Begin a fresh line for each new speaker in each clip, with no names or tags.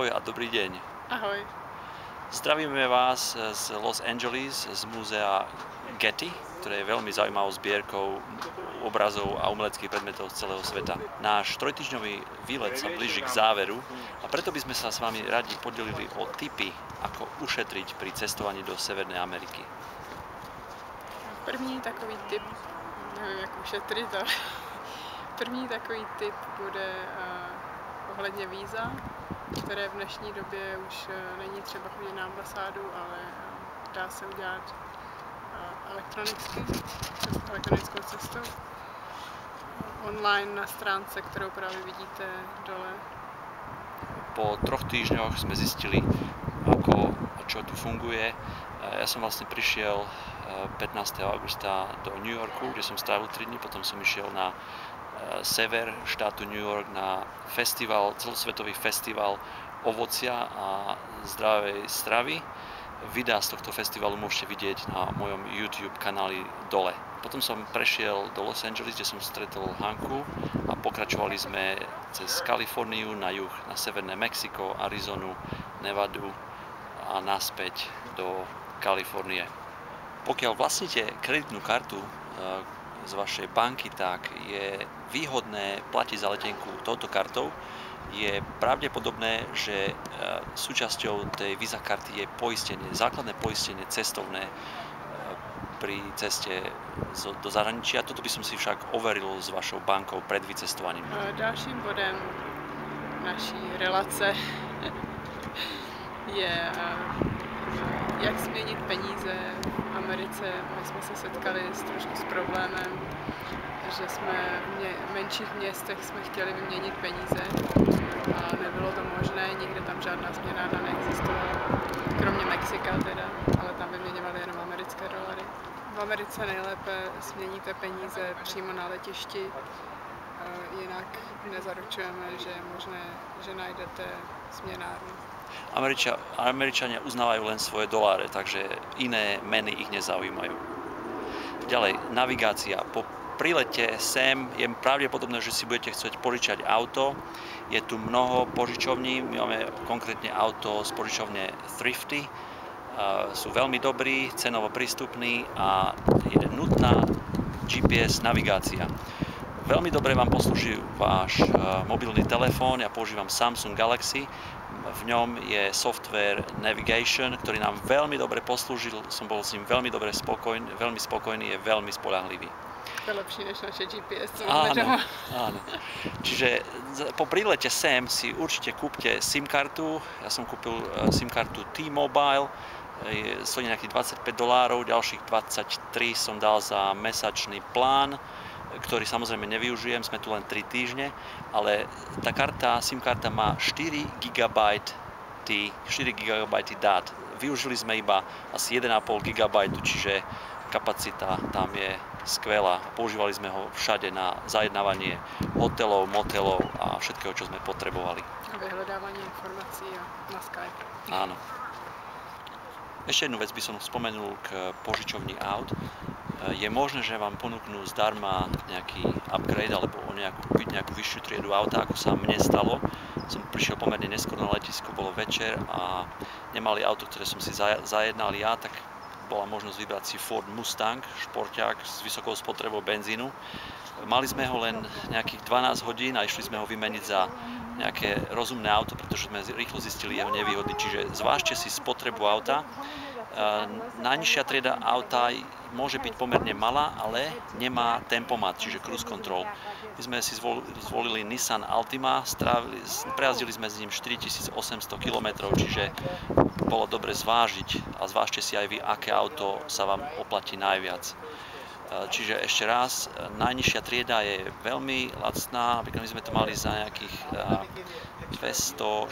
Ahoj a dobrý deň.
Ahoj.
Zdravíme vás z Los Angeles, z múzea Getty, ktoré je veľmi zaujímavou zbierkou obrazov a umeleckých predmetov z celého sveta. Náš trojtýždňový výlet sa blíži k záveru a preto by sme sa s vami radi podelili o tipy, ako ušetriť pri cestovaní do Severnej Ameriky.
První takový tip, nevím jak ušetřit, ale první takový tip bude ohledně víza, které v dnešní době už není třeba chodit na ambasádu, ale dá se udělat elektronicky, elektronickou cestou, online na stránce, kterou právě vidíte dole.
Po 3 týždňoch sme zistili, čo tu funguje. Ja som vlastne prišiel 15. augusta do New Yorku, kde som strávil 3 dní, potom som išiel na sever štátu New York na festival, celosvetový festival ovocia a zdravej stravy. Videá z tohto festivalu môžete vidieť na mojom YouTube kanáli dole. Potom som prešiel do Los Angeles, kde som stretol Hanku a pokračovali sme cez Kaliforniu na juh, na severné Mexiko, Arizonu, Nevadu a naspäť do Kalifornie. Pokiaľ vlastníte kreditnú kartu z vašej banky, tak je výhodné platiť za letenku touto kartou. Je pravdepodobné, že súčasťou tej Visa karty je poistenie, základné poistenie cestovné pri ceste do zahraničia. Toto by som si však overil s vašou bankou pred vycestovaním.
Dalším bodem naší relace je, jak změnit peníze v Americe. My jsme se setkali trošku s problémem, že jsme v menších městech jsme chtěli vyměnit peníze a nebylo to možné, nikde tam žádná směnárna neexistovala, kromě Mexika teda, ale tam vyměňovali jenom americké dolary. V Americe nejlépe směníte peníze přímo na letišti, jinak nezaručujeme, že je možné, že najdete směnárnu.
Američania uznávajú len svoje doláre, takže iné meny ich nezaujímajú. Ďalej, navigácia. Po prilete sem je pravdepodobné, že si budete chcieť požičať auto. Je tu mnoho požičovní, my máme konkrétne auto z požičovne Thrifty. Sú veľmi dobrí, cenovo prístupní a je nutná GPS navigácia. Veľmi dobre vám poslúži váš mobilný telefón, ja používam Samsung Galaxy. V ňom je software Navigation, ktorý nám veľmi dobre poslúžil, som bol s ním veľmi spokojný, je veľmi spoľahlivý.
To je lepší než naše GPS.
Áno. Čiže po prílete sem si určite kúpte SIM kartu. Ja som kúpil SIM kartu T-Mobile, stojí nejakých $25, ďalších 23 som dal za mesačný plán, ktorý samozrejme nevyužijem, sme tu len 3 týždne, ale tá karta, SIM karta má 4 GB dát. Využili sme iba asi 1,5 GB, čiže kapacita tam je skvelá. Používali sme ho všade na zajednávanie hotelov, motelov a všetkého, čo sme potrebovali.
A vyhľadávanie informácií na Skype.
Áno. Ešte jednu vec by som spomenul k požičovni aut. Je možné, že vám ponúknú zdarma nejaký upgrade alebo kúpiť nejakú vyššiu triedu auta, ako sa mne stalo. Som prišiel pomerne neskôr na letisko, bolo večer a nemali auto, ktoré som si zajednal ja, tak bola možnosť vybrať si Ford Mustang, šporťák s vysokou spotrebou benzínu. Mali sme ho len nejakých 12 hodín a išli sme ho vymeniť za nejaké rozumné auto, pretože sme rýchlo zistili jeho nevýhody. Čiže zvážte si spotrebu auta. Najnižšia trieda auta môže byť pomerne malá, ale nemá tempomat, čiže cruise control. My sme si zvolili Nissan Altima, prejazdili sme s ním 4800 km, čiže bolo dobre zvážiť a zvážte si aj vy, aké auto sa vám oplatí najviac. Čiže ešte raz, najnižšia trieda je veľmi lacná, napríklad my sme to mali za nejakých $240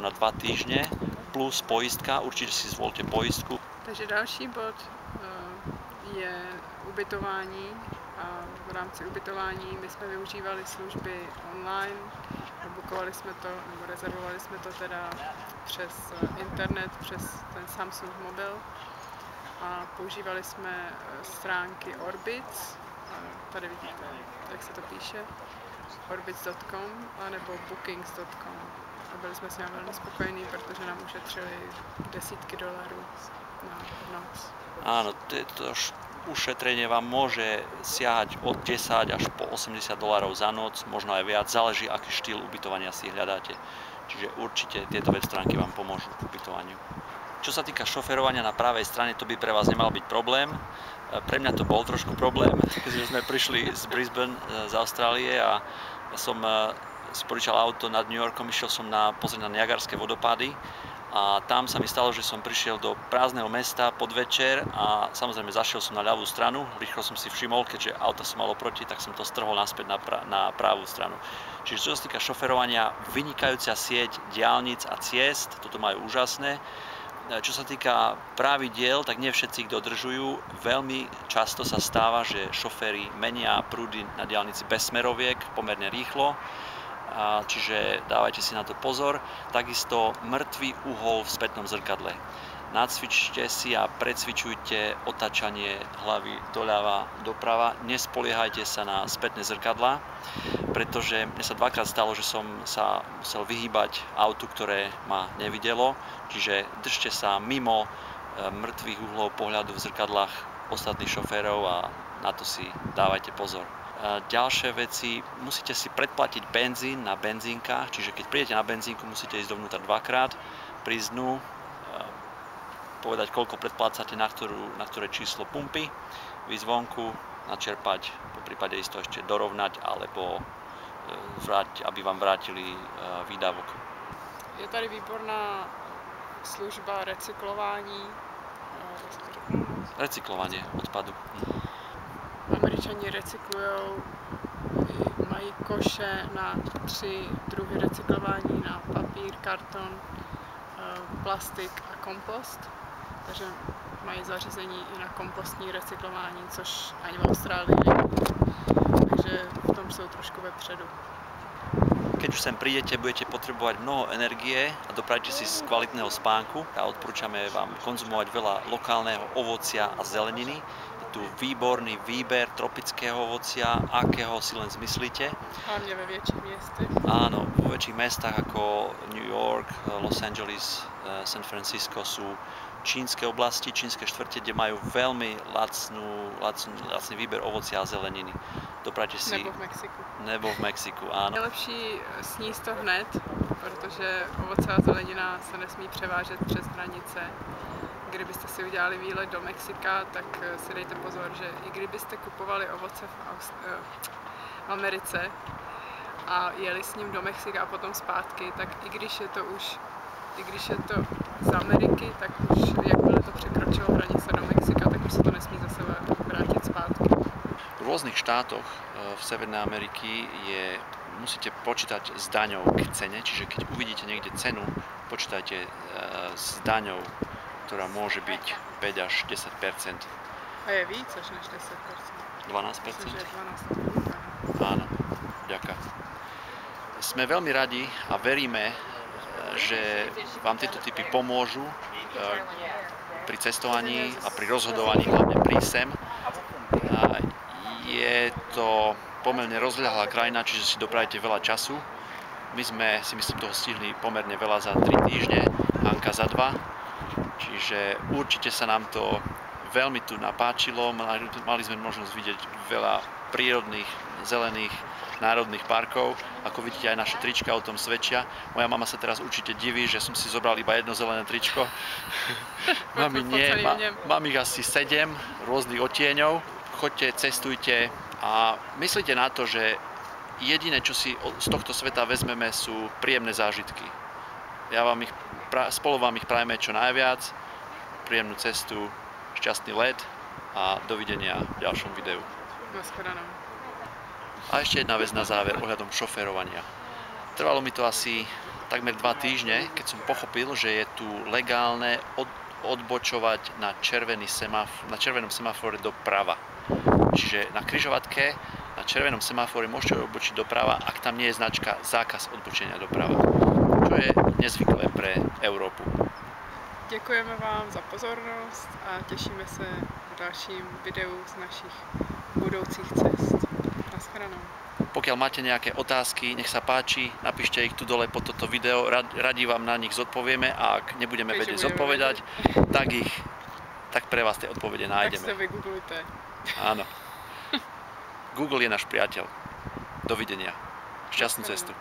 na 2 týždne, plus poistka, určite si zvolte poistku.
Takže další bod je ubytování a v rámci ubytování my jsme využívali služby online, bukovali jsme to, nebo rezervovali jsme to teda přes internet, přes ten Samsung mobil a používali jsme stránky Orbitz, tady vidíte, jak se to píše, orbitz.com anebo bookings.com. a byli jsme s ním velmi spokojení, protože nám ušetřili desítky dolarů na noc.
Áno, to ušetrenie vám môže siahať od 10 až po $80 za noc, možno aj viac, záleží, aký štýl ubytovania si hľadáte. Čiže určite tieto web stránky vám pomôžu k ubytovaniu. Čo sa týka šoferovania na pravej strane, to by pre vás nemal byť problém. Pre mňa to bol trošku problém, keďže sme prišli z Brisbane, z Austrálie a som si požičal auto nad New Yorkom, išiel som pozrieť na Niagarské vodopády a tam sa mi stalo, že som prišiel do prázdneho mesta podvečer a samozrejme zašiel som na ľavú stranu, rýchlo som si všimol, keďže auta som mal oproti, tak som to strhol naspäť na pravú stranu. Čiže čo sa týka šoferovania, vynikajúca sieť diaľnic a ciest, toto majú úžasné. Čo sa týka pravidiel, tak nie všetci ich dodržujú. Veľmi často sa stáva, že šoféri menia prúdy na diaľnici bez smeroviek pomerne rýchlo. Čiže dávajte si na to pozor. Takisto mŕtvý uhol v spätnom zrkadle. Nacvičte si a precvičujte otáčanie hlavy doľava, doprava. Nespoliehajte sa na spätné zrkadlá, pretože mne sa dvakrát stalo, že som sa musel vyhýbať autu, ktoré ma nevidelo. Čiže držte sa mimo mŕtvych uhlov pohľadu v zrkadlách ostatných šoférov a na to si dávajte pozor. Ďalšie veci, musíte si predplatiť benzín na benzínkach, čiže keď prídete na benzínku, musíte ísť dovnútra dvakrát, prísť dnu, povedať, koľko predplácate na ktoré číslo pumpy, výjsť vonku, načerpať, po prípade isto ešte dorovnať, alebo aby vám vrátili výdavok.
Je tady výborná služba recyklování.
Recyklovanie odpadu.
Američani recyklujou, mají koše na 3 druhy recyklování, na papír, karton, plastik a kompost. Takže mají zařízení i na kompostní recyklování, což ani v Austrálii není. Takže v tom jsou trošku vepředu.
Keď už sem prídete, budete potrebovať mnoho energie a doprajte si z kvalitného spánku a odporúčame vám konzumovať veľa lokálneho ovocia a zeleniny. Je tu výborný výber tropického ovocia, akého si len zmyslíte.
Hlavne ve väčších miestach.
Áno, vo väčších mestách ako New York, Los Angeles, San Francisco sú čínske oblasti, čínske štvrte, kde majú veľmi lacný výber ovocia a zeleniny. Doprajte si... Nebo v Mexiku, áno.
Je lepší sníst to hned, protože ovoce a zelenina se nesmí převážet přes hranice. Kdybyste si udělali výlet do Mexika, tak si dejte pozor, že i kdybyste kupovali ovoce v Americe a jeli s ním do Mexika a potom zpátky, tak i když je to z Ameriky, tak už jakmile to překročilo hranice do Mexika, tak už se to nesmí zase vrátit zpátky.
V rôznych štátoch v Severnej Ameriky musíte počítať s daňou k cene, čiže keď uvidíte niekde cenu, počítajte s daňou, ktorá môže byť 5 až 10%.
A je víc až než 10%.
12%?
Myslím, že 12%.
Áno, ďakujem. Sme veľmi radi a veríme, že vám tieto typy pomôžu pri cestovaní a pri rozhodovaní, hlavne pri sem. Je to pomerne rozľahlá krajina, čiže si doprajete veľa času. My sme si myslím toho stihli pomerne veľa za 3 týždne, Anka za 2. Čiže určite sa nám to veľmi tu napáčilo. Mali sme možnosť vidieť veľa prírodných, zelených, národných parkov. Ako vidíte, aj naše trička o tom svedčia. Moja mama sa teraz určite diví, že som si zobral iba jedno zelené tričko. Mami nie, mám ich asi 7 rôznych odtieňov. Choďte, cestujte a myslíte na to, že jediné, čo si z tohto sveta vezmeme, sú príjemné zážitky. Spolu vám ich prajeme čo najviac, príjemnú cestu, šťastný let a dovidenia v ďalšom videu. A ešte jedna vec na záver ohľadom šoférovania. Trvalo mi to asi takmer 2 týždne, keď som pochopil, že je tu legálne odbočovať na červenom semafore doprava. Čiže na križovatke, na červenom semafore môžete odbočiť doprava, ak tam nie je značka zákaz odbočenia doprava, čo je nezvyklé pre Európu.
Děkujeme vám za pozornost a těšíme se v dalším videu z našich budoucích cest. Naschledanou.
Pokiaľ máte nejaké otázky, nech sa páči, napíšte ich tu dole pod toto video, radi vám na nich zodpovieme a ak nebudeme vedieť zodpovedať, tak pre vás tie odpovede nájdeme.
Tak si to vygooglujte.
Áno. Google je náš priateľ. Dovidenia. Šťastnú cestu.